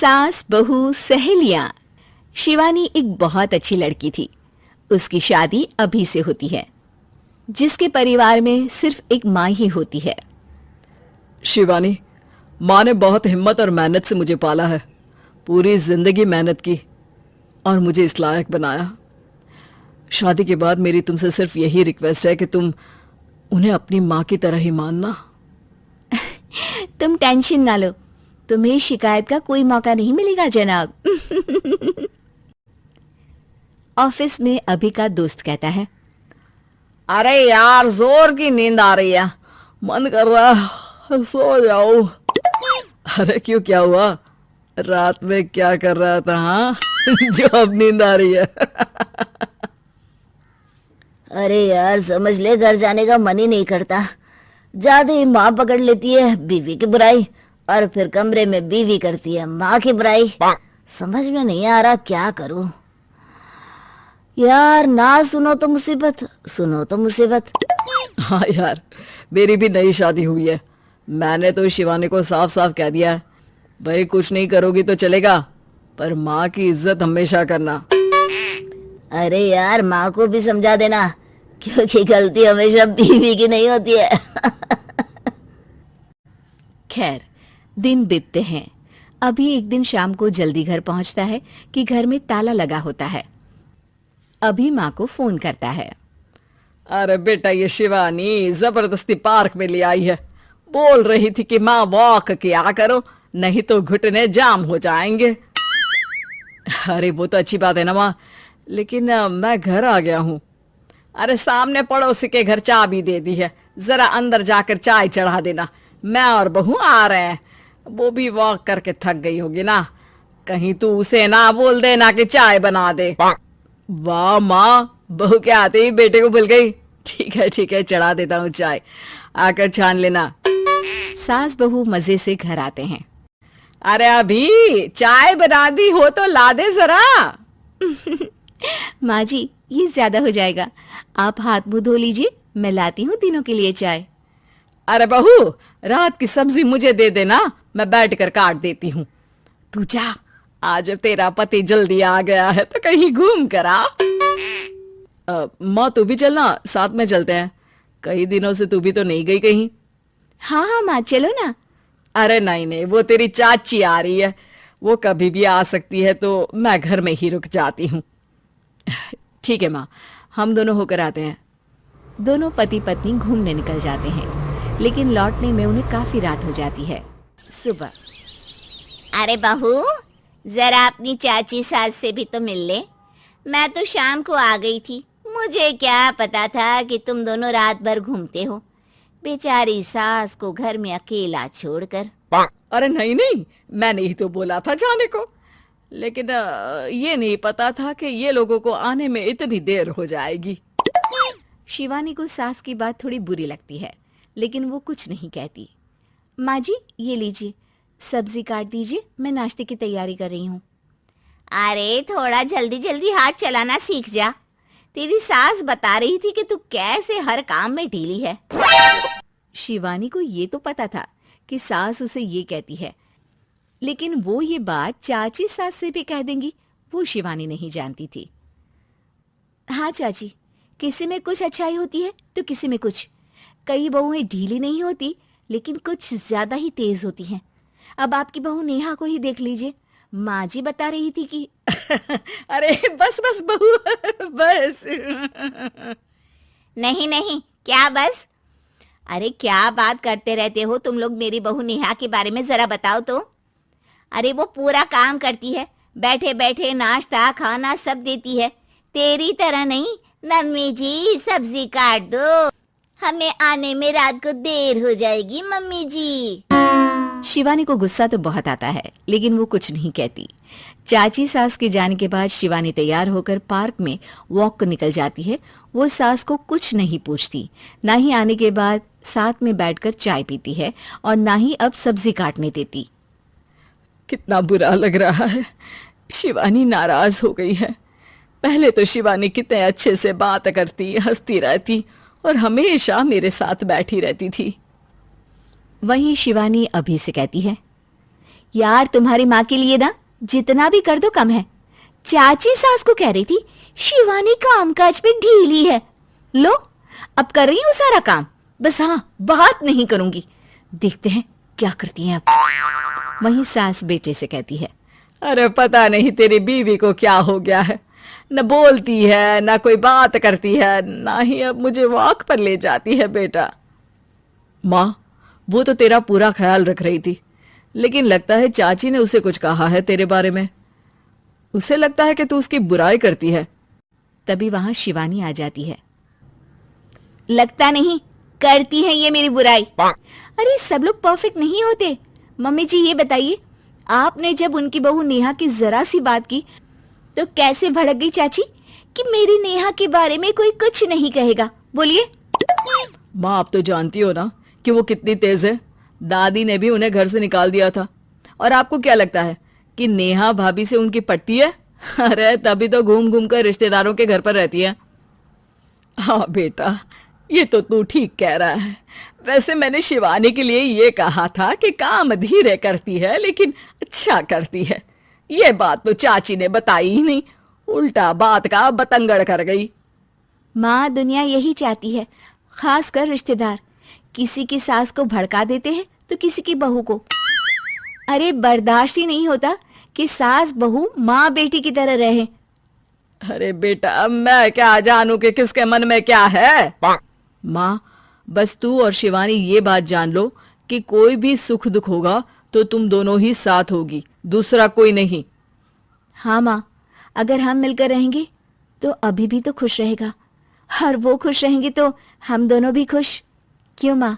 सास बहू सहेलियां। शिवानी एक बहुत अच्छी लड़की थी। उसकी शादी अभी से होती है, जिसके परिवार में सिर्फ एक माँ ही होती है। शिवानी, माँ ने बहुत हिम्मत और मेहनत से मुझे पाला है। पूरी जिंदगी मेहनत की और मुझे इस लायक बनाया। शादी के बाद मेरी तुमसे सिर्फ यही रिक्वेस्ट है कि तुम उन्हें अपनी माँ की तरह ही मानना। तुम टेंशन ना लो, तुम्हें शिकायत का कोई मौका नहीं मिलेगा जनाब। ऑफिस में अभी का दोस्त कहता है, अरे यार, जोर की नींद आ रही है, मन कर रहा है सो जाऊं। अरे क्यों, क्या हुआ? रात में क्या कर रहा था? हाँ जो अब नींद आ रही है। अरे यार, समझ ले, घर जाने का मन ही नहीं करता। ज्यादा ही माँ पकड़ लेती है बीवी की बुराई, और फिर कमरे में बीवी करती है माँ की बुराई। समझ में नहीं आ रहा क्या करूं यार। ना सुनो तो मुसीबत, सुनो तो मुसीबत। हाँ यार, मेरी भी नई शादी हुई है। मैंने तो शिवानी को साफ साफ कह दिया है, भाई कुछ नहीं करोगी तो चलेगा, पर माँ की इज्जत हमेशा करना। अरे यार, माँ को भी समझा देना, क्योंकि गलती हमेशा बीवी की नहीं होती है। खैर, दिन बीतते हैं। अभी एक दिन शाम को जल्दी घर पहुंचता है कि घर में ताला लगा होता है। अभी माँ को फोन करता है। अरे बेटा, ये शिवानी जबरदस्ती पार्क में ले आई है। बोल रही थी कि माँ वॉक किया करो, नहीं तो घुटने जाम हो जाएंगे। अरे वो तो अच्छी बात है ना माँ, लेकिन मैं घर आ गया हूँ। अरे सामने पड़ोसी के घर चाबी दे दी है, जरा अंदर जाकर चाय चढ़ा देना। मैं और बहू आ रहे हैं, वो भी वॉक करके थक गई होगी ना। कहीं तू उसे ना बोल देना कि चाय बना दे। वाह माँ, बहू के आते ही बेटे को भूल गई। ठीक है, चढ़ा देता हूँ चाय, आकर छान लेना। सास बहू मजे से घर आते हैं। अरे अभी चाय बना दी हो तो ला दे जरा। माँ जी, ये ज्यादा हो जाएगा, आप हाथ मुंह धो लीजिए, मैं लाती हूँ तीनों के लिए चाय। अरे बहू, रात की सब्जी मुझे दे देना, मैं बैठ कर काट देती हूँ। तू जा, आज तेरा पति जल्दी आ गया है तो कहीं घूम कर आ। माँ तू भी चलना, साथ में चलते हैं। कई दिनों से तू भी तो नहीं गई कहीं। हाँ हाँ माँ, चलो ना। अरे नहीं, वो तेरी चाची आ रही है, वो कभी भी आ सकती है, तो मैं घर में ही रुक जाती हूँ। ठीक है माँ, हम दोनों होकर आते हैं। दोनों पति पत्नी घूमने निकल जाते हैं, लेकिन लौटने में उन्हें काफी रात हो जाती है। सुबह। अरे बहू, जरा अपनी चाची सास से भी तो मिल ले। मैं तो शाम को आ गई थी, मुझे क्या पता था कि तुम दोनों रात भर घूमते हो, बेचारी सास को घर में अकेला छोड़कर। अरे नहीं, मैंने ही तो बोला था जाने को, लेकिन ये नहीं पता था कि ये लोगों को आने में इतनी देर हो जाएगी। शिवानी को सास की बात थोड़ी बुरी लगती है, लेकिन वो कुछ नहीं कहती। माँ जी, ये लीजिए, सब्जी काट दीजिए, मैं नाश्ते की तैयारी कर रही हूँ। अरे थोड़ा जल्दी जल्दी हाथ चलाना सीख जा। तेरी सास बता रही थी कि तू कैसे हर काम में ढीली है। शिवानी को ये तो पता था कि सास उसे ये कहती है, लेकिन वो ये बात चाची सास से भी कह देंगी, वो शिवानी नहीं जानती थी। हाँ चाची, किसी में कुछ अच्छाई होती है तो किसी में कुछ। कई बहुएं ढीली नहीं होती, लेकिन कुछ ज्यादा ही तेज होती हैं। अब आपकी बहू नेहा को ही देख लीजिए, माँ जी बता रही थी कि अरे बस बहू, बस। नहीं, क्या बस? अरे क्या बात करते रहते हो तुम लोग मेरी बहू नेहा के बारे में, जरा बताओ तो। अरे वो पूरा काम करती है, बैठे बैठे नाश्ता खाना सब देती है। तेरी तरह नहीं, मम्मी जी सब्जी काट दो, हमें आने में रात को देर हो जाएगी मम्मी जी। शिवानी को गुस्सा तो बहुत आता है, लेकिन वो कुछ नहीं कहती। चाची सास के जाने के बाद शिवानी तैयार होकर पार्क में वॉक को निकल जाती है। वो सास को कुछ नहीं पूछती, ना ही आने के बाद साथ में बैठकर चाय पीती है, और ना ही अब सब्जी काटने देती। कितना बुरा लग रहा है, शिवानी नाराज हो गई है। पहले तो शिवानी कितने अच्छे से बात करती, हंसती रहती और हमेशा मेरे साथ बैठी रहती थी। वहीं शिवानी अभी से कहती है, यार तुम्हारी माँ के लिए ना जितना भी कर दो कम है। चाची सास को कह रही थी शिवानी कामकाज में ढीली है। लो अब कर रही हूँ सारा काम, बस हाँ बात नहीं करूंगी। देखते हैं क्या करती हैं अब। वहीं सास बेटे से कहती है, अरे पता नहीं तेरी बीवी को क्या हो गया है, न बोलती है न कोई बात करती है, ना ही अब मुझे वॉक पर ले जाती है बेटा। माँ वो तो तेरा पूरा ख्याल रख रही थी, लेकिन लगता है चाची ने उसे कुछ कहा है तेरे बारे में। उसे लगता है कि तू उसकी बुराई करती है। तभी वहां शिवानी आ जाती है। लगता नहीं, करती है ये मेरी बुराई। अरे सब लोग परफेक्ट नहीं होते। मम्मी जी ये बताइए, आपने जब उनकी बहू नेहा की जरा सी बात की तो कैसे भड़क गई चाची कि मेरी नेहा के बारे में कोई कुछ नहीं कहेगा। बोलिए। माँ आप तो जानती हो ना कि वो कितनी तेज है। दादी ने भी उन्हें घर से निकाल दिया था। और आपको क्या लगता है कि नेहा भाभी से उनकी पटती है? अरे तभी तो घूम घूम कर रिश्तेदारों के घर पर रहती है। हाँ बेटा ये तो तू ठीक कह रहा है। वैसे मैंने शिवानी के लिए ये कहा था कि काम धीरे करती है लेकिन अच्छा करती है। ये बात तो चाची ने बताई ही नहीं, उल्टा बात का बतंगड़ कर गई। माँ दुनिया यही चाहती है, खासकर रिश्तेदार किसी की सास को भड़का देते हैं तो किसी की बहू को। अरे बर्दाश्त ही नहीं होता कि सास बहू माँ बेटी की तरह रहे। अरे बेटा मैं क्या जानूं कि किसके मन में क्या है। माँ बस तू और शिवानी ये बात जान लो कि कोई भी सुख दुख होगा तो तुम दोनों ही साथ होगी, दूसरा कोई नहीं। हाँ माँ, अगर हम मिलकर रहेंगे तो अभी भी तो खुश रहेगा, और वो खुश रहेंगे तो हम दोनों भी खुश। क्यों माँ?